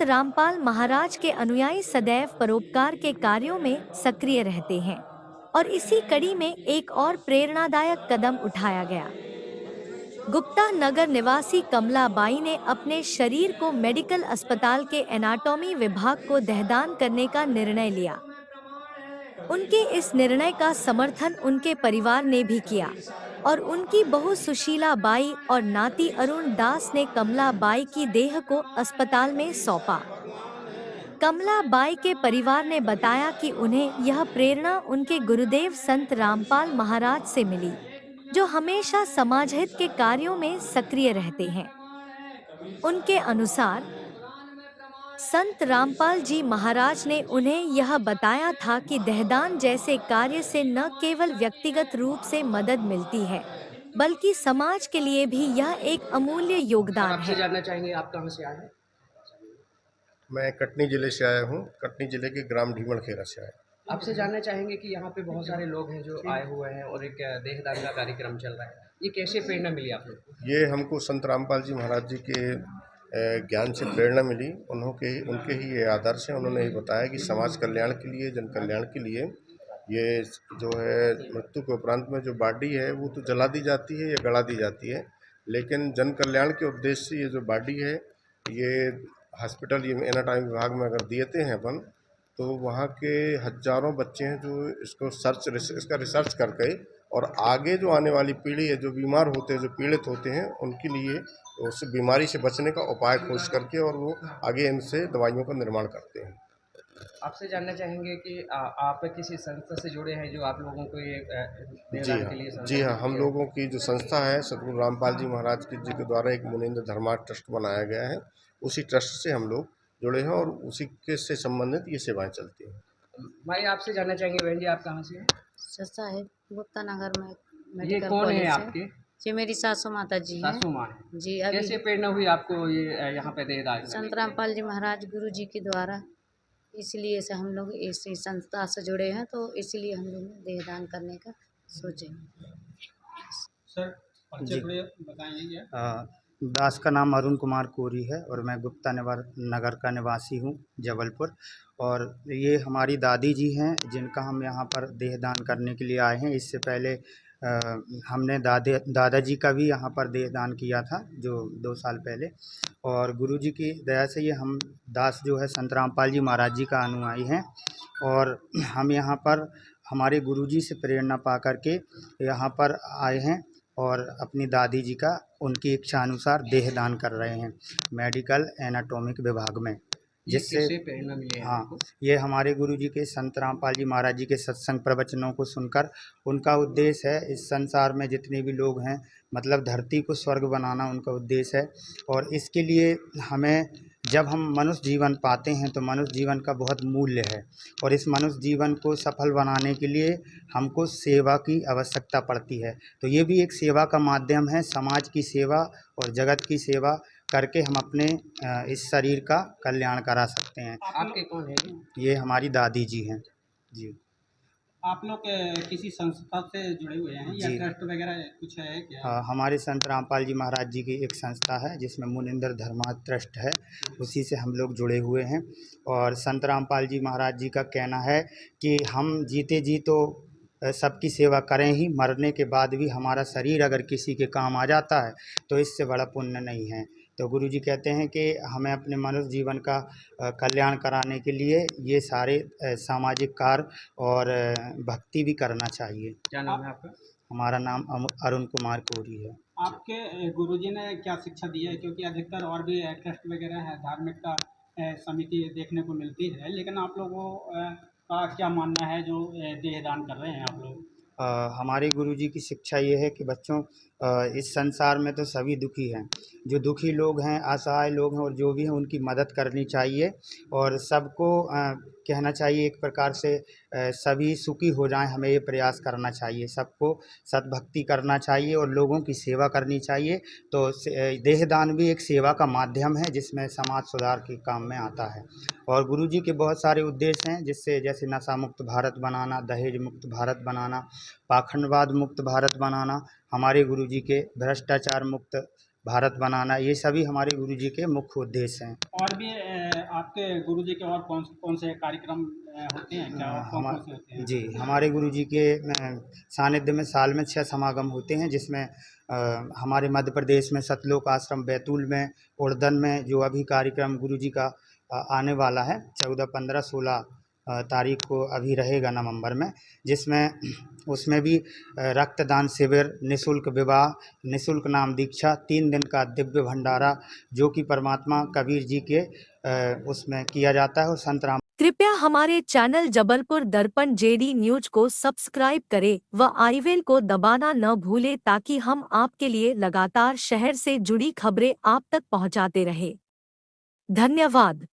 रामपाल महाराज के अनुयायी सदैव परोपकार के कार्यों में सक्रिय रहते हैं और इसी कड़ी में एक और प्रेरणादायक कदम उठाया गया। गुप्ता नगर निवासी कमला बाई ने अपने शरीर को मेडिकल अस्पताल के एनाटॉमी विभाग को दहदान करने का निर्णय लिया। उनके इस निर्णय का समर्थन उनके परिवार ने भी किया और उनकी बहू सुशीला बाई और नाती अरुण दास ने कमला बाई की देह को अस्पताल में सौंपा। कमला बाई के परिवार ने बताया कि उन्हें यह प्रेरणा उनके गुरुदेव संत रामपाल महाराज से मिली, जो हमेशा समाजहित के कार्यों में सक्रिय रहते हैं। उनके अनुसार संत रामपाल जी महाराज ने उन्हें यह बताया था कि देहदान जैसे कार्य से न केवल व्यक्तिगत रूप से मदद मिलती है, बल्कि समाज के लिए भी यह एक अमूल्य सर, योगदान आपसे है। जानना चाहेंगे आप कहाँ से आए हैं? मैं कटनी जिले से आया हूँ। कटनी जिले के ग्राम ढीमल खेरा से आया हूँ। आपसे जानना चाहेंगे कि यहाँ पे बहुत सारे लोग हैं जो आए हुए हैं और एक देहदान का कार्यक्रम चल रहा है। ये कैसे प्रेरणा मिली आप लोग को? ये हमको संत रामपाल जी महाराज जी के ज्ञान से प्रेरणा मिली। उनके ही ये आदर्श हैं। उन्होंने ही बताया कि समाज कल्याण के लिए, जन कल्याण के लिए ये जो है मृत्यु के उपरांत में जो बॉडी है वो तो जला दी जाती है या गड़ा दी जाती है, लेकिन जन कल्याण के उद्देश्य से ये जो बॉडी है ये हॉस्पिटल, ये एनाटॉमी विभाग में अगर देते हैं अपन, तो वहाँ के हजारों बच्चे हैं जो इसका रिसर्च करके और आगे जो आने वाली पीढ़ी है, जो बीमार होते हैं, जो पीड़ित होते हैं, उनके लिए उस बीमारी से बचने का उपाय खोज करके और वो आगे इनसे दवाइयों का निर्माण करते हैं। आपसे जानना चाहेंगे कि आप किसी संस्था से जुड़े हैं जो आप लोगों को ये जी देहदान हाँ, के लिए जी हाँ, हम संस्था लोगों की जो संस्था है सतगुरु रामपाल जी महाराज जी के द्वारा एक मुनीन्द्र धर्मा ट्रस्ट बनाया गया है। उसी ट्रस्ट से हम लोग जुड़े हैं और उसी के से संबंधित ये सेवाएं चलती हैं। भाई, आपसे जानना चाहेंगे बहन जी, आप कहाँ से हैं? सस्ता है। गुप्ता नगर में ये मेडिकल कौन है कॉलेज है। आपके? ये मेरी सासू माता जी हैं। सासू माँ है। जी, अभी कैसे प्रेरणा हुई आपको ये यहाँ पे देहदान करने संत की? रामपाल जी महाराज गुरु जी के द्वारा, इसलिए से हम लोग इसी संस्था से जुड़े हैं, तो इसलिए हम लोग देहदान करने का सोचे। सर, जी। परिचय थोड़े बताएंगे क्या? दास का नाम अरुण कुमार कोरी है और मैं गुप्ता नगर का निवासी हूँ, जबलपुर। और ये हमारी दादी जी हैं जिनका हम यहाँ पर देहदान करने के लिए आए हैं। इससे पहले हमने दादाजी का भी यहाँ पर देहदान किया था, जो 2 साल पहले। और गुरुजी की दया से ये हम दास जो है संत रामपाल जी महाराज जी का अनुयायी हैं और हम यहाँ पर हमारे गुरुजी से प्रेरणा पा कर के यहाँ पर आए हैं और अपनी दादी जी का उनकी इच्छा अनुसार देहदान कर रहे हैं मेडिकल एनाटॉमिक विभाग में, ये जिससे कैसे प्रेरणा मिली है हाँ, आपको? ये हमारे गुरुजी के संत रामपाल जी महाराज जी के सत्संग प्रवचनों को सुनकर उनका उद्देश्य है इस संसार में जितने भी लोग हैं, मतलब धरती को स्वर्ग बनाना उनका उद्देश्य है। और इसके लिए हमें, जब हम मनुष्य जीवन पाते हैं तो मनुष्य जीवन का बहुत मूल्य है और इस मनुष्य जीवन को सफल बनाने के लिए हमको सेवा की आवश्यकता पड़ती है। तो ये भी एक सेवा का माध्यम है, समाज की सेवा और जगत की सेवा करके हम अपने इस शरीर का कल्याण करा सकते हैं। आपके कौन है जी? ये हमारी दादी जी हैं जी। आप लोग किसी संस्था से जुड़े हुए हैं या जी। ट्रस्ट वगैरह कुछ है क्या? हमारे संत रामपाल जी महाराज जी की एक संस्था है जिसमें मुनिंदर धर्मा ट्रस्ट है, उसी से हम लोग जुड़े हुए हैं। और संत रामपाल जी महाराज जी का कहना है कि हम जीते जी तो सबकी सेवा करें ही, मरने के बाद भी हमारा शरीर अगर किसी के काम आ जाता है तो इससे बड़ा पुण्य नहीं है। तो गुरुजी कहते हैं कि हमें अपने मनुष्य जीवन का कल्याण कराने के लिए ये सारे सामाजिक कार्य और भक्ति भी करना चाहिए। क्या नाम है आपका? हमारा नाम अरुण कुमार कोरी है। आपके गुरुजी ने क्या शिक्षा दी है? क्योंकि अधिकतर और भी ट्रस्ट वगैरह है, धार्मिक का समिति देखने को मिलती है, लेकिन आप लोगों का क्या मानना है जो देहदान कर रहे हैं आप लोग? हमारे गुरुजी की शिक्षा ये है कि बच्चों, इस संसार में तो सभी दुखी हैं, जो दुखी लोग हैं, असहाय लोग हैं और जो भी हैं उनकी मदद करनी चाहिए और सबको कहना चाहिए एक प्रकार से सभी सुखी हो जाएं, हमें ये प्रयास करना चाहिए, सबको सद्भक्ति करना चाहिए और लोगों की सेवा करनी चाहिए। तो देहदान भी एक सेवा का माध्यम है जिसमें समाज सुधार के काम में आता है। और गुरुजी के बहुत सारे उद्देश्य हैं, जिससे जैसे नशा मुक्त भारत बनाना, दहेज मुक्त भारत बनाना, पाखंडवाद मुक्त भारत बनाना, हमारे गुरुजी के भ्रष्टाचार मुक्त भारत बनाना, ये सभी हमारे गुरुजी के मुख्य उद्देश्य हैं। और भी आपके गुरुजी के और कौन कौन से कार्यक्रम होते हैं क्या, और कौन हमा कौन से होते हैं? जी, हमारे गुरुजी के सानिध्य में साल में 6 समागम होते हैं, जिसमें हमारे मध्य प्रदेश में सतलोक आश्रम बैतूल में, उड़दन में जो अभी कार्यक्रम गुरुजी का आने वाला है 14, 15, 16 तारीख को अभी रहेगा नवंबर में, जिसमें उसमें भी रक्तदान शिविर, निःशुल्क विवाह, निःशुल्क नाम दीक्षा, 3 दिन का दिव्य भंडारा जो कि परमात्मा कबीर जी के उसमें किया जाता है, और संत राम। कृपया हमारे चैनल जबलपुर दर्पण जेडी न्यूज को सब्सक्राइब करें व आई बेल को दबाना न भूलें ताकि हम आपके लिए लगातार शहर से जुड़ी खबरें आप तक पहुंचाते रहें। धन्यवाद।